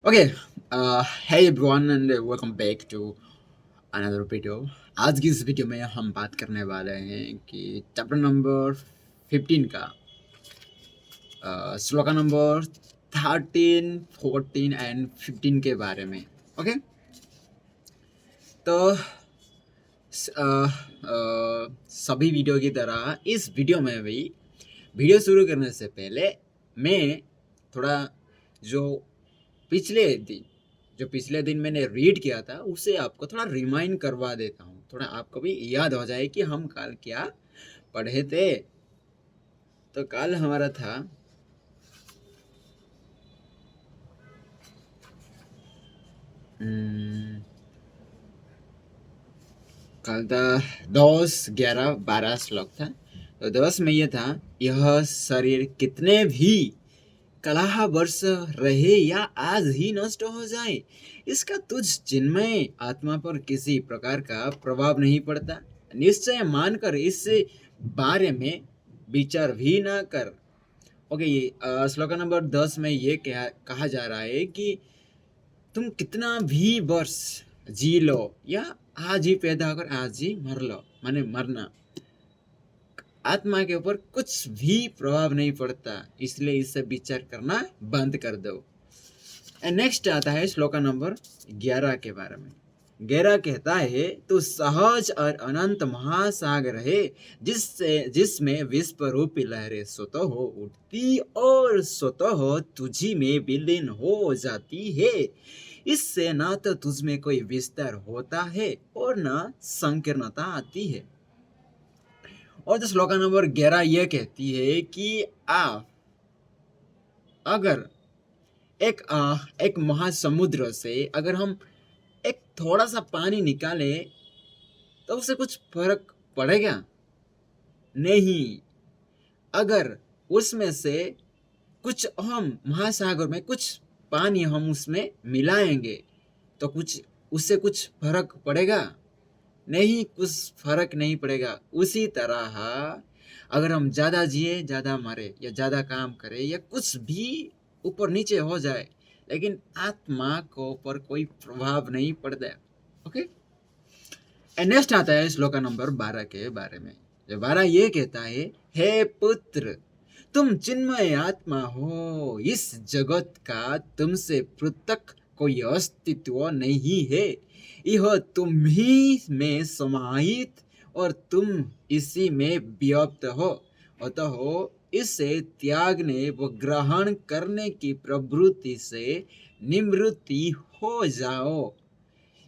Okay, hey everyone and welcome back to another video. आज की इस वीडियो में हम बात करने वाले हैं कि चैप्टर नंबर 15 का श्लोका नंबर 13, 14 एंड 15 के बारे में. ओके, तो सभी वीडियो की तरह इस वीडियो में भी वीडियो शुरू करने से पहले मैं थोड़ा जो पिछले दिन मैंने रीड किया था उसे आपको थोड़ा रिमाइंड करवा देता हूँ, थोड़ा आपको भी याद हो जाए कि हम कल क्या पढ़े थे. तो कल हमारा था कल था 10, 11, 12 श्लोक था. तो 10 में ये था, यह शरीर कितने भी कलह वर्ष रहे या आज ही नष्ट हो जाए, इसका तुझ चिन्मय आत्मा पर किसी प्रकार का प्रभाव नहीं पड़ता. निश्चय मानकर इस बारे में विचार भी ना कर. ओके, ये श्लोक नंबर 10 में ये कहा जा रहा है कि तुम कितना भी वर्ष जी लो या आज ही पैदा होकर आज ही मर लो, माने मरना, आत्मा के ऊपर कुछ भी प्रभाव नहीं पड़ता, इसलिए इससे विचार करना बंद कर दो. नेक्स्ट आता है श्लोका नंबर 11 के बारे में. 11 कहता है, तो सहज और अनंत महासागर है जिसमें विश्व रूपी लहरें स्वतः हो उठती और स्वतः तुझी में विलीन हो जाती है. इससे ना तो तुझ में कोई विस्तार होता है और ना संकीर्णता आती है. और जो श्लोका नंबर 11 ये कहती है कि अगर एक महासमुद्र से अगर हम एक थोड़ा सा पानी निकाले तो उससे कुछ फर्क पड़ेगा नहीं. अगर उसमें से कुछ हम महासागर में कुछ पानी हम उसमें मिलाएंगे तो उससे कुछ फर्क पड़ेगा नहीं, कुछ फर्क नहीं पड़ेगा. उसी तरह अगर हम ज़्यादा जिए ज़्यादा मरे या ज़्यादा काम करें या कुछ भी ऊपर नीचे हो जाए, लेकिन आत्मा को पर कोई प्रभाव नहीं पड़ता. ओके, नेक्स्ट आता है श्लोका नंबर 12 के बारे में. जो 12 ये कहता है, हे पुत्र, तुम चिन्मय आत्मा हो, इस जगत का तुमसे पृथक कोई अस्तित्व नहीं है. यह तुम ही में समाहित और तुम इसी में व्याप्त हो. अतः इसे त्यागने व ग्रहण करने की प्रवृत्ति से निवृत्ति हो जाओ.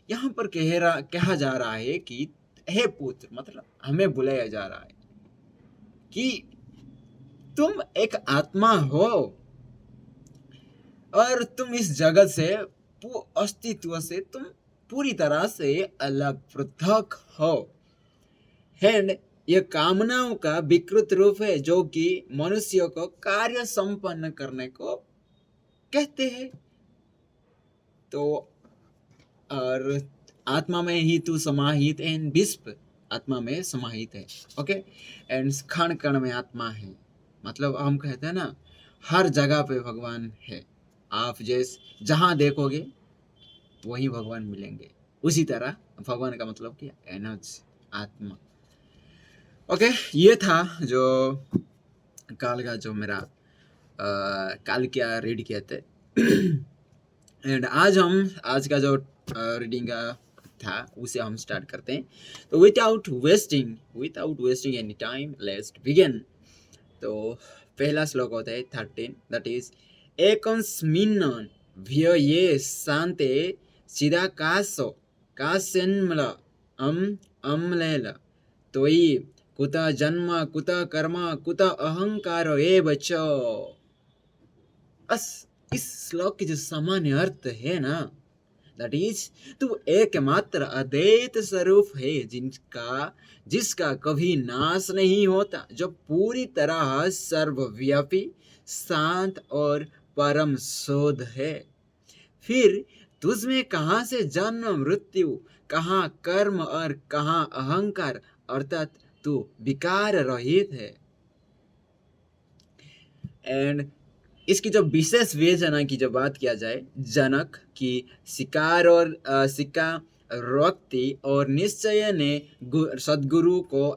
यहाँ पर कहा जा रहा है कि हे पुत्र, मतलब हमें बुलाया जा रहा है कि तुम एक आत्मा हो और तुम इस जगत से अस्तित्व से तुम पूरी तरह से अलग पृथक हो. एंड ये कामनाओं का विकृत रूप है जो कि मनुष्य को कार्य संपन्न करने को कहते हैं. तो और आत्मा में ही तू समाहित एंड विश्व आत्मा में समाहित है. ओके, एंड कण कण में आत्मा है. मतलब हम कहते हैं ना, हर जगह पे भगवान है. आप जहाँ देखोगे वही भगवान मिलेंगे. उसी तरह भगवान का मतलब क्या, एनर्जी, आत्मा. ओके, ये था जो काल का जो मेरा काल क्या रीड किए थे. एंड आज का जो रीडिंग का था उसे हम स्टार्ट करते हैं. तो without wasting any time, let's begin. तो पहला श्लोक होता है 13, दैट इज, एकस्मिन् व्यये शान्ते चिदाकाशो काशेन्मल अम्लेल त्वयि कुतः जन्म कुतः कर्म कुतः अहंकार एव च. इस श्लोक की जो सामान्य अर्थ है ना, दैट इज, तू एकमात्र अद्वैत स्वरूप है जिसका कभी नाश नहीं होता, जो पूरी तरह सर्वव्यापी, शांत और परम शोध है. फिर तुझमें कहाँ से जन्म मृत्यु, कहाँ कर्म और कहाँ अहंकार, अर्थात तू विकार रहित है. एंड इसकी जो विशेष विवेचना की जो बात किया जाए, जनक की शिकार और स्वीकारोक्ति और निश्चय ने सद्गुरु को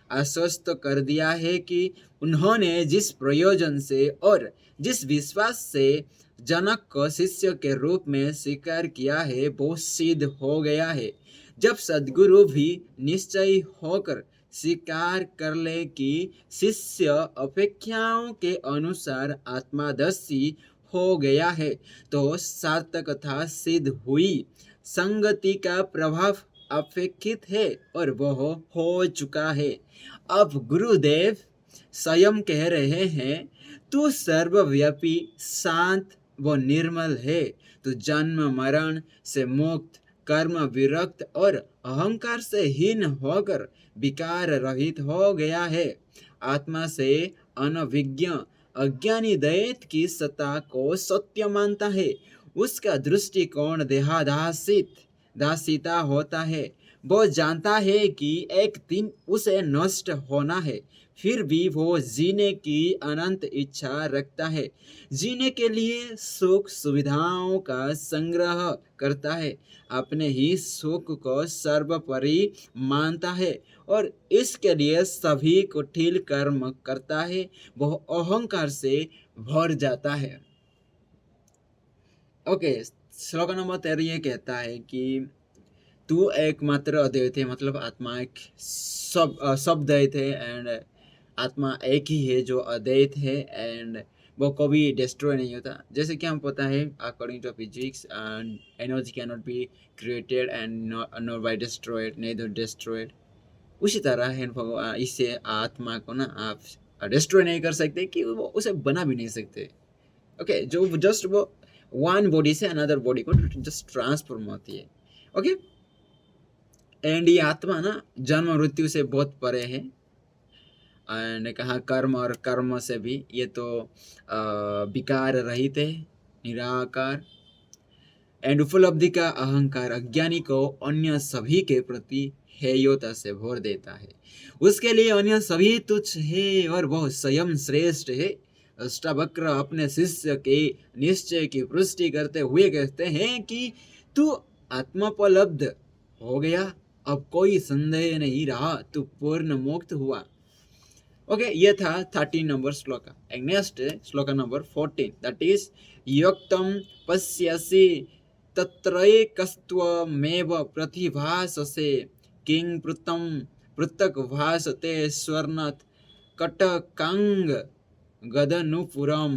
आश्वस्त कर दिया है कि उन्होंने जिस प्रयोजन से और जिस विश्वास से जनक को शिष्य के रूप में स्वीकार किया है वो सिद्ध हो गया है। जब सद्गुरु भी निश्चय होकर स्वीकार कर ले कि शिष्य अपेक्षाओं के अनुसार आत्मदर्शी हो गया है तो सार्थकता सिद्ध हुई। संगति का प्रभाव अपेक्षित है और वह हो चुका है। अब गुरुदेव स्वयं कह रहे हैं, तू सर्वव्यापी, शांत व निर्मल है। तू जन्म मरण से मुक्त, कर्म विरक्त और अहंकार से हीन होकर विकार रहित हो गया है। आत्मा से अनभिज्ञ अज्ञानी दैत की सत्ता को सत्य मानता है। उसका दृष्टिकोण दासिता होता है। वो जानता है कि एक दिन उसे नष्ट होना है, फिर भी वो जीने की अनंत इच्छा रखता है। जीने के लिए सुख सुविधाओं का संग्रह करता है, अपने ही सुख को सर्वोपरि मानता है और इसके लिए सभी कुटिल कर्म करता है। वह अहंकार से भर जाता है। ओके, श्लोक नंबर 13 ये कहता है कि तू एकमात्र अद्वैत है, मतलब आत्मा एक सब द्वैत है एंड आत्मा एक ही है जो अद्वैत है एंड वो कभी डिस्ट्रॉय नहीं होता। जैसे कि हम पता है according to physics energy can not be created and not by destroyed, neither destroyed. उसी तरह है भगवान, इससे आत्मा को ना आप डिस्ट्रॉय नहीं कर सकते कि वो उसे बना भी नहीं सकते। ओके, जो जस्ट वो वन बॉडी से अनदर बॉडी को जस्ट ट्रांसफॉर्म होती है। ओके, एंड ये आत्मा ना जन्म मृत्यु से बहुत परे है एंड कहा कर्म और कर्म से भी ये तो विकार रहित है, निराकार एंड उपलब्धि का अहंकार अज्ञानी को अन्य सभी के प्रति हेयता से भर देता है। उसके लिए अन्य सभी तुच्छ है और वह स्वयं श्रेष्ठ है। अष्टावक्र अपने शिष्य के निश्चय की पुष्टि करते हुए कहते हैं कि तू आत्मोपलब्ध हो गया, अब कोई संदेह नहीं रहा, तू पूर्ण मुक्त हुआ। ओके, ये था 13 नंबर श्लोक। नेक्स्ट श्लोक नंबर 14, दैट इज युक्तम पश्यसि तत्रैकस्त्वमेव प्रतिभाससे किं पृथक् भासते स्वर्णत कटकांग गदनुपुरम।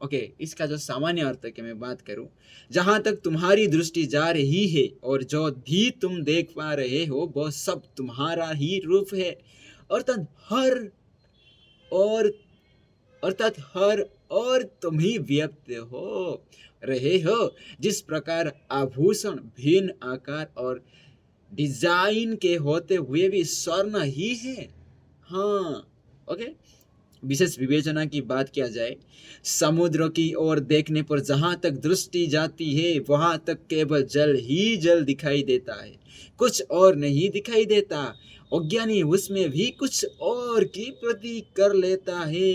ओके, इसका जो सामान्य अर्थ है कि मैं बात करूं, जहां तक तुम्हारी दृष्टि जा रही है और जो भी तुम देख पा रहे हो वो सब तुम्हारा ही रूप है, अर्थात हर और तुम ही व्यक्त हो रहे हो। जिस प्रकार आभूषण भिन्न आकार और डिजाइन के होते हुए भी स्वर्ण ही है। हाँ, ओके, विशेष विवेचना की बात किया जाए, समुद्र की ओर देखने पर जहां तक दृष्टि जाती है वहां तक केवल जल ही जल दिखाई देता है, कुछ और नहीं दिखाई देता। अज्ञानी उसमें भी कुछ और की प्रतीक कर लेता है।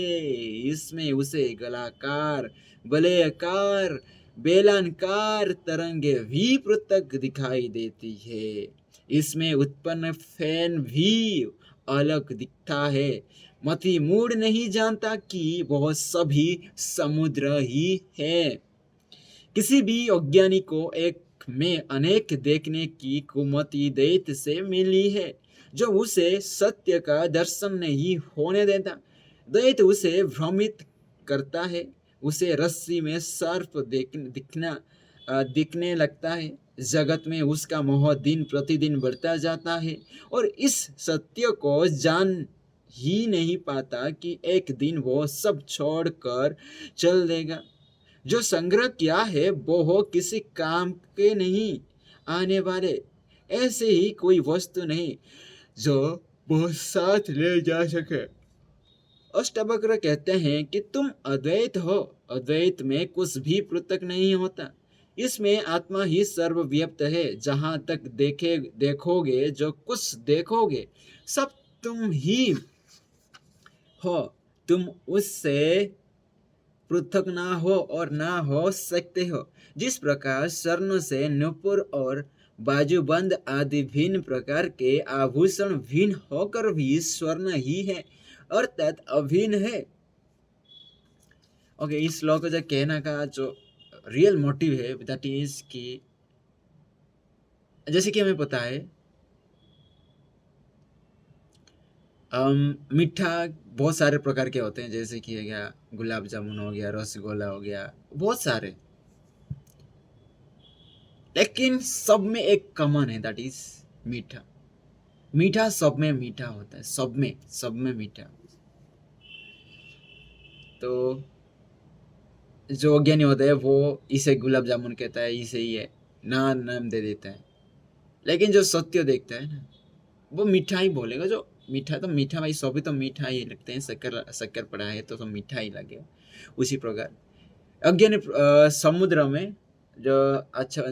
इसमें उसे गलाकार, वलयाकार, बेलनाकार तरंगे भी पृथक दिखाई देती है। इसमें उत्पन्न फैन भी अलग दिखता है। मति मूड नहीं जानता कि वह सभी समुद्र ही है। किसी भी अज्ञानी को एक में अनेक देखने की कुमति दैत्य से मिली है, जो उसे सत्य का दर्शन नहीं होने देता। दैत्य उसे भ्रमित करता है, उसे रस्सी में सर्प दिखने लगता है। जगत में उसका मोह दिन प्रतिदिन बढ़ता जाता है और इस सत्य को जान ही नहीं पाता कि एक दिन वो सब छोड़कर चल देगा। जो संग्रह किया है वो हो किसी काम के नहीं आने वाले, ऐसे ही कोई वस्तु नहीं जो वो साथ ले जा सके। अष्टावक्र कहते हैं कि तुम अद्वैत हो, अद्वैत में कुछ भी पृथक नहीं होता। इसमें आत्मा ही सर्वव्याप्त है। जहां तक देखोगे, जो कुछ देखोगे सब तुम ही हो। तुम उससे पृथक ना हो और ना हो सकते हो। जिस प्रकार स्वर्ण से नूपुर और बाजूबंद आदि भिन्न प्रकार के आभूषण भिन्न होकर भी स्वर्ण ही है, अर्थात अभिन्न है। ओके, इस श्लोक को जो कहने का जो रियल मोटिव है दैट इज कि जैसे कि हमें पता है मीठा बहुत सारे प्रकार के होते हैं, जैसे कि हो गया गुलाब जामुन, हो गया रसगुल्ला, हो गया बहुत सारे, लेकिन सब में एक कॉमन है दैट इज मीठा। मीठा सब में मीठा होता है, सब में मीठा। तो जो अज्ञानी होता है वो इसे गुलाब जामुन कहता है, इसे ही है नाम दे देता है। लेकिन जो सत्य देखता है ना, वो मीठा ही बोलेगा। जो मीठा तो मीठा भाई, सभी तो मीठा ही लगते हैं, शक्कर पड़ा है तो मीठा ही लगे। उसी प्रकार अज्ञानी समुद्र में जो अच्छा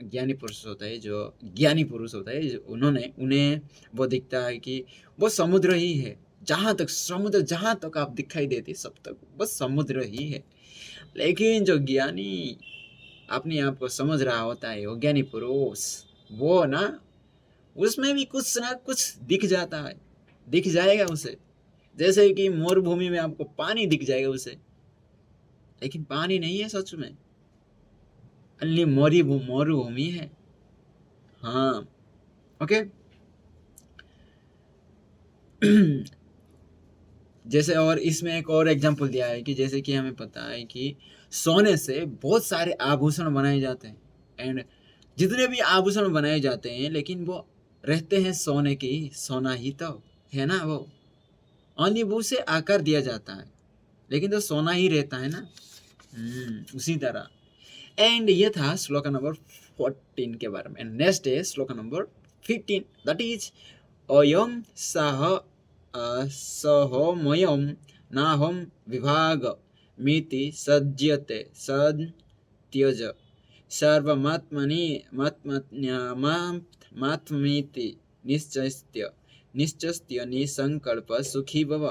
ज्ञानी पुरुष होता है, जो ज्ञानी पुरुष होता है, उन्हें वो दिखता है कि वो समुद्र ही है। जहाँ तक समुद्र, जहाँ तक आप दिखाई देते सब तक बस समुद्र ही है। लेकिन जो ज्ञानी अपने आप को समझ रहा होता है, वो ज्ञानी पुरुष, वो ना उसमें भी कुछ ना कुछ दिख जाता है, दिख जाएगा उसे। जैसे कि मरुभूमि में आपको पानी दिख जाएगा उसे, लेकिन पानी नहीं है सच में, अन्य मरुभूमि है। हाँ, ओके। जैसे और इसमें एक और एग्जांपल दिया है कि जैसे कि हमें पता है कि सोने से बहुत सारे आभूषण बनाए जाते हैं, एंड जितने भी आभूषण बनाए जाते हैं लेकिन वो रहते हैं सोने की, सोना ही तो है ना। वो अन्य वो से आकार दिया जाता है, लेकिन तो सोना ही रहता है ना। उसी तरह। एंड ये था श्लोक नंबर 14 के बारे में। नेक्स्ट है श्लोक नंबर 15, दैट इज अयम सह सहोमयम नाहम विभाग मिति सज्यते सत्यज सर्वमात्मनि मात्मनीति निश्चस्त्य निसंकल्प सुखी भव।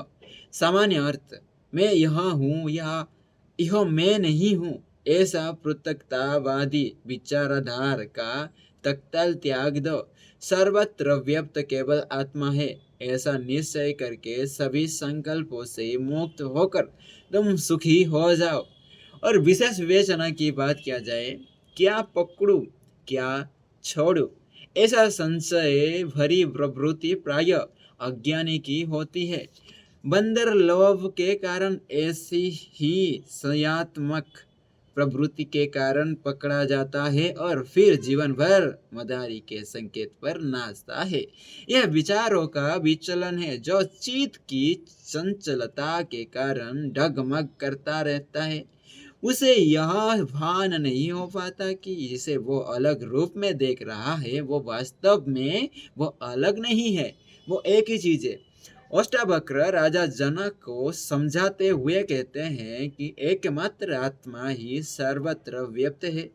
सामान्य अर्थ, मैं यह हूँ या यह मैं नहीं हूँ, ऐसा पृथकतावादी विचारधार का तत्काल त्याग दो। सर्वत्र व्यक्त केवल आत्मा है, ऐसा निश्चय करके सभी संकल्पों से मुक्त होकर तुम सुखी हो जाओ। और विशेष विवेचना की बात किया जाए, क्या पकड़ू क्या छोड़ू, ऐसा संशय भरी प्रवृत्ति प्राय अज्ञानी की होती है। बंदर लोभ के कारण ऐसी ही संयात्मक प्रवृत्ति के कारण पकड़ा जाता है और फिर जीवन भर मदारी के संकेत पर नाचता है। यह विचारों का विचलन है जो चित्त की चंचलता के कारण डगमग करता रहता है। उसे यह भान नहीं हो पाता कि जिसे वो अलग रूप में देख रहा है वो वास्तव में वो अलग नहीं है, वो एक ही चीज है। अष्टावक्र राजा जनक को समझाते हुए कहते हैं कि एकमात्र आत्मा ही सर्वत्र व्यक्त है,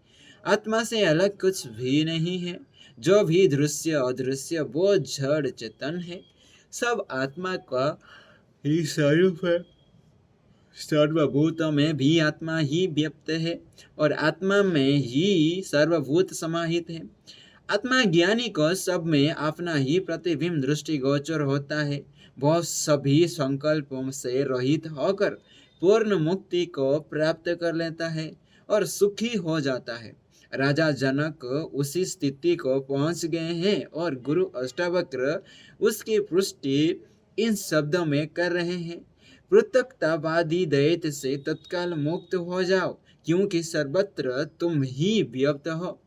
आत्मा से अलग कुछ भी नहीं है। जो भी दृश्य अदृश्य वो जड़ चेतन है, सब आत्मा का ही स्वरूप है। सर्वभूत में भी आत्मा ही व्यक्त है और आत्मा में ही सर्वभूत समाहित है। आत्मा ज्ञानी को सब में अपना ही प्रतिबिंब दृष्टि गोचर होता है। वह सभी संकल्पों से रहित होकर पूर्ण मुक्ति को प्राप्त कर लेता है और सुखी हो जाता है। राजा जनक उसी स्थिति को पहुंच गए हैं और गुरु अष्टावक्र उसकी पुष्टि इन शब्दों में कर रहे हैं। पृथकतावादी दैत्य से तत्काल मुक्त हो जाओ, क्योंकि सर्वत्र तुम ही व्यक्त हो,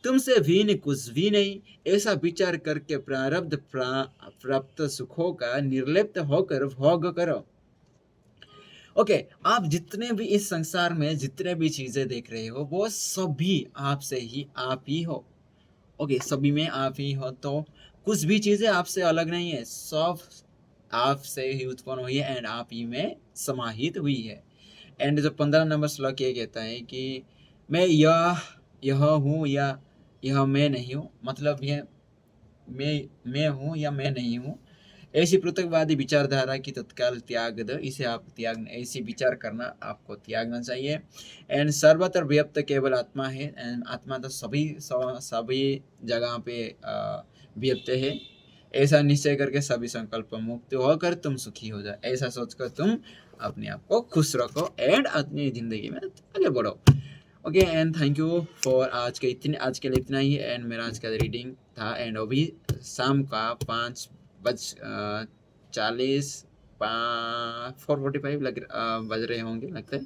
तुमसे भिन्न कुछ भी नहीं। ऐसा विचार करके प्रारब्ध प्राप्त सुखों का निर्लिप्त होकर भोग करो। ओके, आप जितने भी इस संसार में जितने भी चीजें देख रहे हो वो सभी आपसे ही आप ही हो। ओके, सभी में आप ही हो, तो कुछ भी चीजें आपसे अलग नहीं है, सब आपसे ही उत्पन्न हुई है एंड आप ही में समाहित हुई है। एंड जो 15 नंबर श्लोक ये कहता है कि मैं यह हूँ या यह मैं नहीं हूँ, मतलब यह मैं हूँ या मैं नहीं हूँ, ऐसी पृथकवादी विचारधारा की तत्काल त्याग दो, इसे आप त्याग, ऐसी विचार करना आपको त्यागना चाहिए। एंड सर्वत्र व्याप्त केवल आत्मा है, एंड आत्मा तो सभी जगह पे व्याप्त है। ऐसा निश्चय करके सभी संकल्प मुक्त होकर तुम सुखी हो जाओ, ऐसा सोचकर तुम अपने आप को खुश रखो एंड अपनी जिंदगी में आगे बढ़ो। Okay and thank you for आज के लिए इतना ही। एंड मेरा आज का रीडिंग था, एंड अभी शाम का 5:40 4:45 बज रहे होंगे लगता है।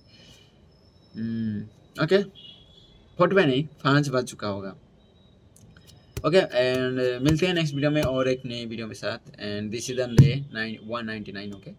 ओके 45 नहीं, 5 बज चुका होगा। ओके एंड मिलते हैं नेक्स्ट वीडियो में और एक नए वीडियो के साथ। And this is the day 199। Okay